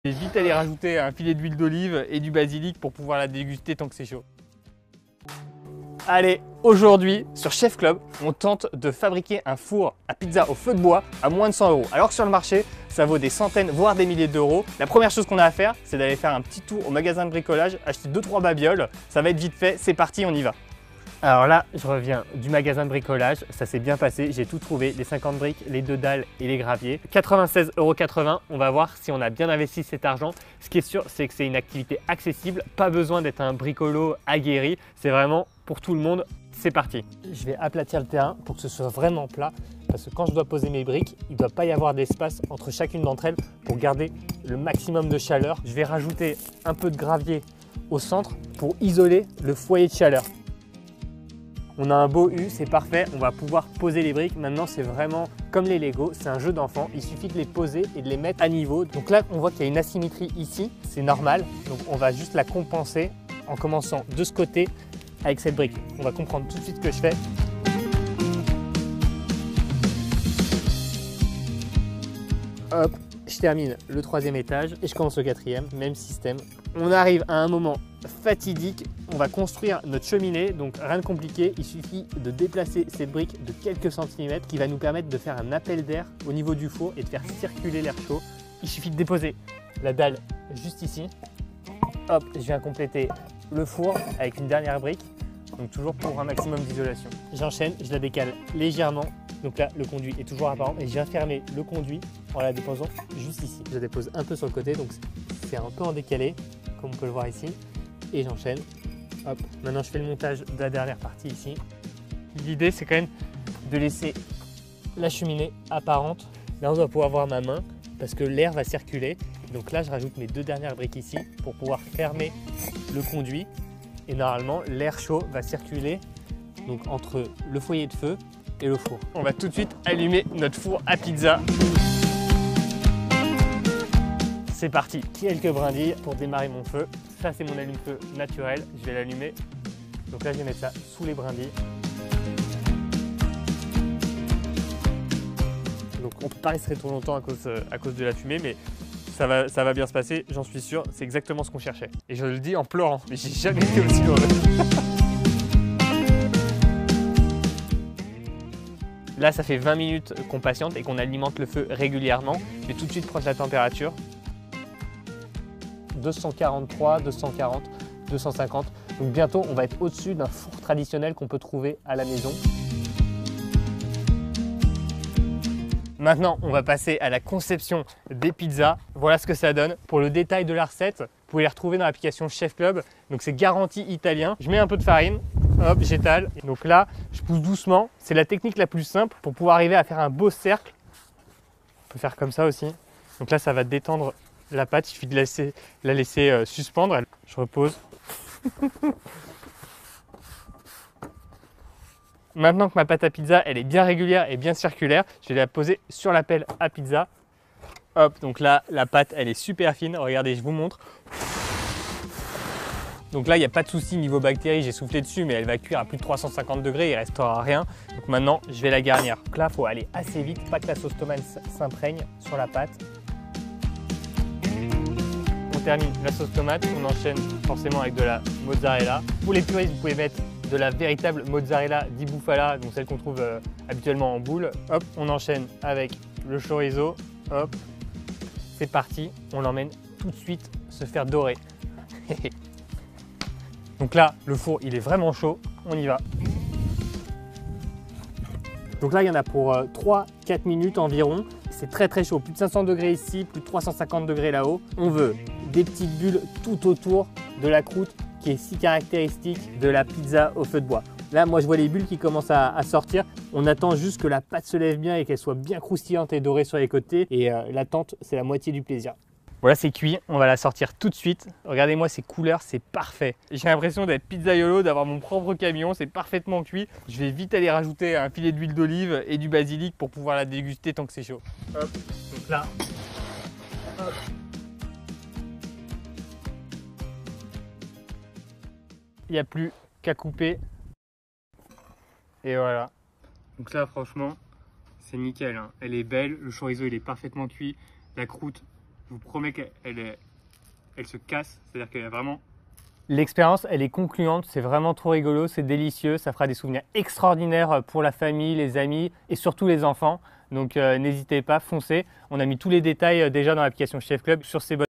Je vais vite aller rajouter un filet d'huile d'olive et du basilic pour pouvoir la déguster tant que c'est chaud. Allez, aujourd'hui sur Chef Club, on tente de fabriquer un four à pizza au feu de bois à moins de 100 €. Alors que sur le marché, ça vaut des centaines voire des milliers d'euros. La première chose qu'on a à faire, c'est d'aller faire un petit tour au magasin de bricolage, acheter 2-3 babioles. Ça va être vite fait, c'est parti, on y va. Alors là, je reviens du magasin de bricolage, ça s'est bien passé, j'ai tout trouvé, les 50 briques, les 2 dalles et les graviers. 96,80 €, on va voir si on a bien investi cet argent. Ce qui est sûr, c'est que c'est une activité accessible, pas besoin d'être un bricolo aguerri, c'est vraiment pour tout le monde, c'est parti. Je vais aplatir le terrain pour que ce soit vraiment plat, parce que quand je dois poser mes briques, il ne doit pas y avoir d'espace entre chacune d'entre elles pour garder le maximum de chaleur. Je vais rajouter un peu de gravier au centre pour isoler le foyer de chaleur. On a un beau U, c'est parfait, on va pouvoir poser les briques. Maintenant, c'est vraiment comme les Lego, c'est un jeu d'enfant. Il suffit de les poser et de les mettre à niveau. Donc là, on voit qu'il y a une asymétrie ici, c'est normal. Donc on va juste la compenser en commençant de ce côté avec cette brique. On va comprendre tout de suite ce que je fais. Hop, je termine le 3e étage et je commence le 4e, même système. On arrive à un moment fatidique, on va construire notre cheminée, donc rien de compliqué, il suffit de déplacer cette brique de quelques centimètres qui va nous permettre de faire un appel d'air au niveau du four et de faire circuler l'air chaud. Il suffit de déposer la dalle juste ici. Hop, je viens compléter le four avec une dernière brique, donc toujours pour un maximum d'isolation. J'enchaîne, je la décale légèrement, donc là le conduit est toujours apparent et je viens fermer le conduit en la déposant juste ici. Je la dépose un peu sur le côté, donc c'est un peu en décalé, comme on peut le voir ici, et j'enchaîne. Hop, maintenant je fais le montage de la dernière partie ici. L'idée c'est quand même de laisser la cheminée apparente. Là on doit pouvoir voir ma main parce que l'air va circuler. Donc là je rajoute mes 2 dernières briques ici pour pouvoir fermer le conduit. Et normalement l'air chaud va circuler donc entre le foyer de feu et le four. On va tout de suite allumer notre four à pizza. C'est parti, quelques brindilles pour démarrer mon feu. Ça c'est mon allume-feu naturel, je vais l'allumer. Donc là je vais mettre ça sous les brindilles. Donc on ne peut pas rester trop longtemps à cause de la fumée, mais ça va bien se passer, j'en suis sûr. C'est exactement ce qu'on cherchait. Et je le dis en pleurant, mais j'ai jamais été aussi heureux. Là ça fait 20 minutes qu'on patiente et qu'on alimente le feu régulièrement. Je vais tout de suite prendre la température. 243, 240, 250. Donc bientôt, on va être au-dessus d'un four traditionnel qu'on peut trouver à la maison. Maintenant, on va passer à la conception des pizzas. Voilà ce que ça donne. Pour le détail de la recette, vous pouvez les retrouver dans l'application Chef Club. Donc c'est garanti italien. Je mets un peu de farine, hop, j'étale. Donc là, je pousse doucement. C'est la technique la plus simple pour pouvoir arriver à faire un beau cercle. On peut faire comme ça aussi. Donc là, ça va détendre la pâte, il suffit de la laisser suspendre. Je repose. Maintenant que ma pâte à pizza elle est bien régulière et bien circulaire, je vais la poser sur la pelle à pizza. Hop, donc là la pâte elle est super fine. Regardez, je vous montre. Donc là il n'y a pas de souci niveau bactéries, j'ai soufflé dessus mais elle va cuire à plus de 350 degrés, il ne restera rien. Donc maintenant je vais la garnir. Donc là il faut aller assez vite, pas que la sauce tomate s'imprègne sur la pâte. On termine la sauce tomate, on enchaîne forcément avec de la mozzarella. Pour les puristes, vous pouvez mettre de la véritable mozzarella di bufala, donc celle qu'on trouve habituellement en boule. Hop, on enchaîne avec le chorizo. Hop, c'est parti, on l'emmène tout de suite se faire dorer. Donc là, le four, il est vraiment chaud, on y va. Donc là, il y en a pour 3-4 minutes environ. C'est très très chaud, plus de 500 degrés ici, plus de 350 degrés là-haut. On veut des petites bulles tout autour de la croûte qui est si caractéristique de la pizza au feu de bois. Là, moi, je vois les bulles qui commencent à sortir. On attend juste que la pâte se lève bien et qu'elle soit bien croustillante et dorée sur les côtés. Et l'attente, c'est la moitié du plaisir. Voilà, c'est cuit. On va la sortir tout de suite. Regardez-moi ces couleurs, c'est parfait. J'ai l'impression d'être pizzaiolo, d'avoir mon propre camion. C'est parfaitement cuit. Je vais vite aller rajouter un filet d'huile d'olive et du basilic pour pouvoir la déguster tant que c'est chaud. Hop, donc là, hop. Il n'y a plus qu'à couper. Et voilà. Donc là, franchement, c'est nickel, hein. Elle est belle. Le chorizo, il est parfaitement cuit. La croûte, Je vous promets qu'elle se casse, c'est-à-dire qu'elle est vraiment... L'expérience, elle est concluante, c'est vraiment trop rigolo, c'est délicieux, ça fera des souvenirs extraordinaires pour la famille, les amis et surtout les enfants. Donc n'hésitez pas, foncez. On a mis tous les détails déjà dans l'application Chef Club sur ces bonnes